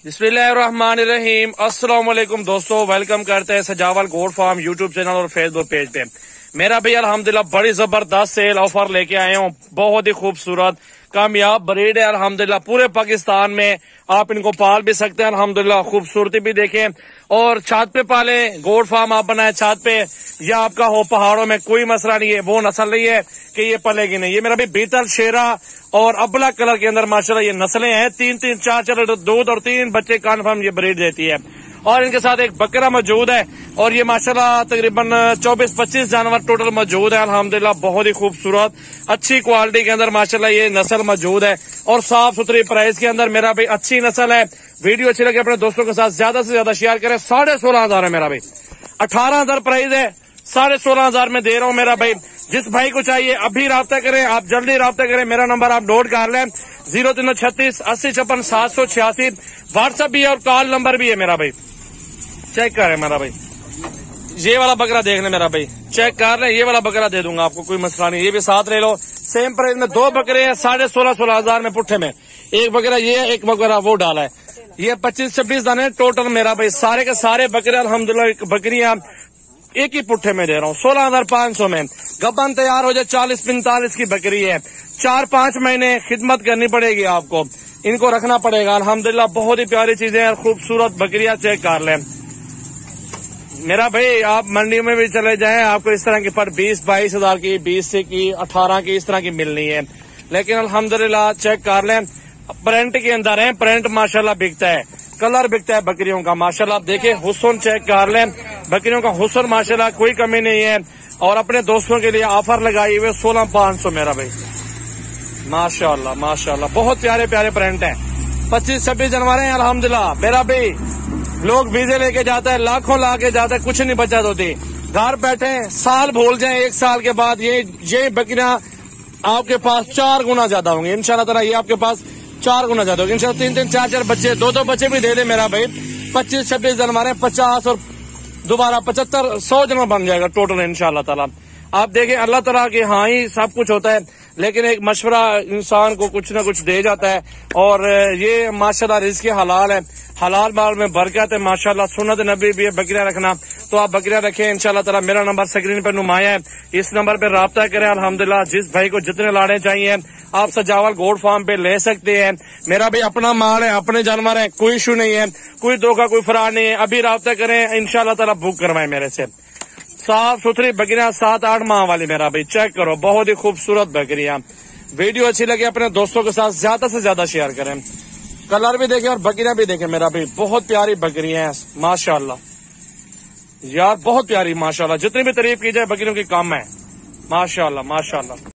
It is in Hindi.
बिस्मिल्लाहिर्रहमानिर्रहीम। अस्सलाम वालेकुम दोस्तों, वेलकम करते हैं सजावल गोट फार्म यूट्यूब चैनल और फेसबुक पेज पे। मेरा भी अल्हम्दुलिल्लाह बड़ी जबरदस्त सेल ऑफर लेके आए हूँ। बहुत ही खूबसूरत कामयाब ब्रीड है अल्हम्दुलिल्लाह। पूरे पाकिस्तान में आप इनको पाल भी सकते हैं अल्हम्दुलिल्लाह। खूबसूरती भी देखें और छत पे पाले। गोट फार्म आप बनाए छत पे या आपका हो पहाड़ों में, कोई मसला नहीं है। वो नस्ल नहीं है कि ये पलेगी नहीं। ये मेरा भी बीतल शेरा और अबला कलर के अंदर माशाल्लाह ये नस्लें हैं। 3-3 4-4 दूध और 3 बच्चे कन्फर्म ये ब्रीड देती है। और इनके साथ एक बकरा मौजूद है और ये माशाल्लाह तकरीबन 24-25 जानवर टोटल मौजूद है अल्हम्दुलिल्लाह। बहुत ही खूबसूरत अच्छी क्वालिटी के अंदर माशाल्लाह ये नस्ल मौजूद है और साफ सुथरी प्राइस के अंदर मेरा भाई अच्छी नस्ल है। वीडियो अच्छी लगे अपने दोस्तों के साथ ज्यादा से ज्यादा शेयर करें। 16,500 है मेरा भाई, 18,000 प्राइस है, 16,500 में दे रहा हूँ मेरा भाई। जिस भाई को चाहिए अभी राब्ता करें, आप जल्दी राब्ता करें। मेरा नंबर आप नोट कर लें 0336 8056 786। व्हाट्सएप भी है और कॉल नंबर भी है मेरा भाई। चेक करें मेरा भाई, ये वाला बकरा देख ले मेरा भाई, चेक कर ले। ये वाला बकरा दे दूंगा आपको, कोई मसला नहीं। ये भी साथ ले लो। सेम प्राइस में 2 बकरे हैं 16,500 में पुट्ठे में। एक बकरा ये है, एक बकरा वो डाला है। ये 25-26 दाने टोटल मेरा भाई। सारे के सारे बकरे अल्हम्दुलिल्लाह बकरियां एक ही पुट्ठे में दे रहा हूँ 16,500 में। गब्बन तैयार हो जाए 40-45 की बकरी है। 4-5 महीने खिदमत करनी पड़ेगी आपको, इनको रखना पड़ेगा अल्हम्दुलिल्लाह। बहुत ही प्यारी चीजें हैं, खूबसूरत बकरियां। चेक कर लें मेरा भाई। आप मंडी में भी चले जाएं, आपको इस तरह की पर 20-22 हजार की, 20 की 18 की इस तरह की मिलनी है। लेकिन अल्हम्दुलिल्लाह चेक कर लें, प्रिंट के अंदर है। प्रिंट माशाल्लाह बिकता है, कलर बिकता है बकरियों का माशाल्लाह। देखिए हुस्न चेक कर लें, बकरियों का हुस्न माशाल्लाह कोई कमी नहीं है। और अपने दोस्तों के लिए ऑफर लगाई हुए 16,500 मेरा भाई। माशाल्लाह माशाल्लाह बहुत प्यारे प्यारे प्रिंट है। 25-26 जानवर हैं अल्हम्दुलिल्लाह मेरा भाई। लोग वीजे लेके जाता है, लाखों ला के जाता है, कुछ नहीं बचत होती। घर बैठे साल भूल जाए, 1 साल के बाद ये बकरियां आपके पास 4 गुना ज्यादा होंगी इंशाल्लाह ताला। ये आपके पास 4 गुना ज्यादा होगी इंशाल्लाह। 3-3 4-4 बच्चे, 2-2 बच्चे भी दे दे मेरा भाई। 25-26 जानवर है, 50 और दोबारा 75-100 जानवर बन जाएगा टोटल इंशाल्लाह ताला। आप देखें अल्लाह ताला के हाँ ही सब कुछ होता है, लेकिन एक मशवरा इंसान को कुछ ना कुछ दे जाता है। और ये माशाल्लाह रिज़्क़ हलाल है, हलाल माल में बरकत है माशाल्लाह। सुन्नत नबी भी है बकरियां रखना, तो आप बकरियां रखें इंशाल्लाह ताला। मेरा नंबर स्क्रीन पर नुमाया है, इस नंबर पे राब्ता करें अल्हम्दुलिल्लाह। जिस भाई को जितने लाड़े चाहिए आप सजावल गोट फार्म पे ले सकते हैं। मेरा भी अपना माल है, अपने जानवर है, कोई इशू नहीं है, कोई धोखा कोई फराड नहीं है। अभी राब्ता करें इंशाल्लाह ताला, बुक करवाएं मेरे से। साफ सुथरी बकरियां 7-8 माह वाली मेरा भाई। चेक करो, बहुत ही खूबसूरत बकरियां। वीडियो अच्छी लगे अपने दोस्तों के साथ ज्यादा से ज्यादा शेयर करें। कलर भी देखें और बकरियां भी देखें मेरा भाई। बहुत प्यारी बकरियां हैं माशाल्लाह यार, बहुत प्यारी माशाल्लाह। जितनी भी तारीफ की जाए बकरियों की कम है माशाल्लाह माशाल्लाह।